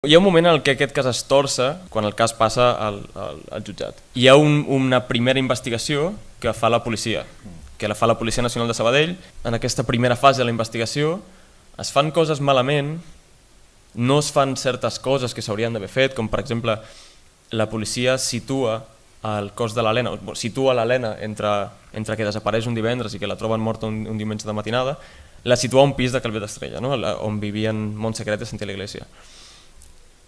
Hi ha un moment en què aquest cas es torça quan el cas passa al jutjat. Hi ha una primera investigació que fa la policia, que la fa la Policia Nacional de Sabadell. En aquesta primera fase de la investigació es fan coses malament, no es fan certes coses que s'haurien d'haver fet, com per exemple la policia situa el cos de l'Helena, situa l'Helena entre que desapareix un divendres i que la troben morta un diumenge de matinada, la situa a un pis de Calvet d'Estrella, no? On vivien Montserrat i Santi la Iglesia.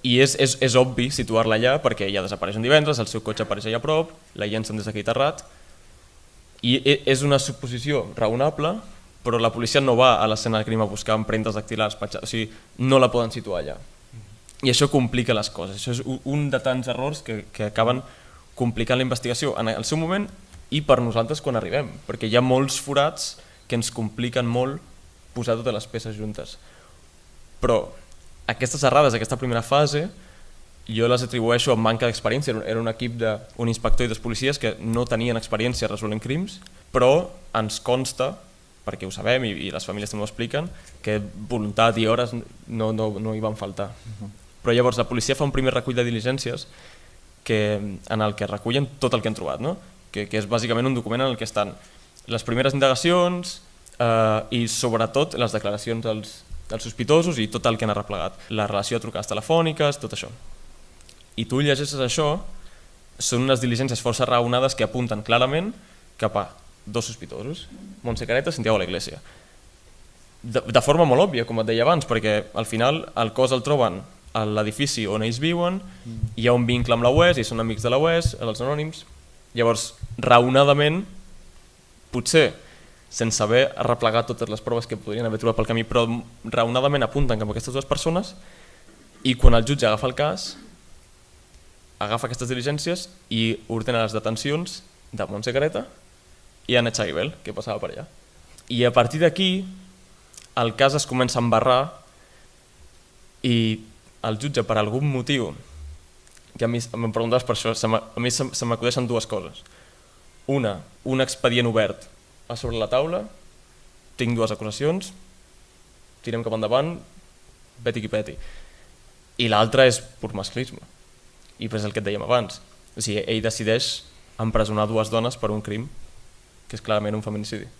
I és obvi situar-la allà perquè ella desapareix un divendres, el seu cotxe apareix allà a prop, la llencen des d'aquell terrat, i és una suposició raonable, però la policia no va a l'escena del crim a buscar empremtes dactilars, o sigui, no la poden situar allà. I això complica les coses, això és un de tants errors que acaben complicant la investigació en el seu moment i per nosaltres quan arribem, perquè hi ha molts forats que ens compliquen molt posar totes les peces juntes. Però aquestes errades d'aquesta primera fase jo les atribueixo a manca d'experiència. Era un equip d'un inspector i dos policies que no tenien experiència resolent crims, però ens consta, perquè ho sabem i les famílies també ho expliquen, que voluntat i hores no hi van faltar. Però llavors la policia fa un primer recull de diligències en el que recullen tot el que han trobat, no? Que és bàsicament un document en el que estan les primeres indagacions i sobretot les declaracions dels sospitosos i tot el que han arreplegat, la relació de trucades telefòniques, tot això. I tu llegeixes això, són unes diligències força raonades que apunten clarament cap a dos sospitosos, Montse Careta i Santiago la Iglesia. De forma molt òbvia, com et deia abans, perquè al final el cos el troben a l'edifici on ells viuen, hi ha un vincle amb la UES, i són amics de la UES, els anònims. Llavors, raonadament, potser sense haver arreplegat totes les proves que podrien haver trobat pel camí, però raonadament apunten cap a aquestes dues persones, i quan el jutge agafa el cas, agafa aquestes diligències i ordena les detencions de Montse Careta i Anna Chaguibel, que passava per allà. I a partir d'aquí el cas es comença a embarrar i el jutge, per algun motiu, que a mi em preguntaves per això, a mi se m'acudeixen dues coses. Una, un expedient obert a sobre la taula, tinc dues acusacions, tirem cap endavant, peti qui peti. I l'altra és pur masclisme, i és el que et dèiem abans. O sigui, ell decideix empresonar dues dones per un crim que és clarament un feminicidi.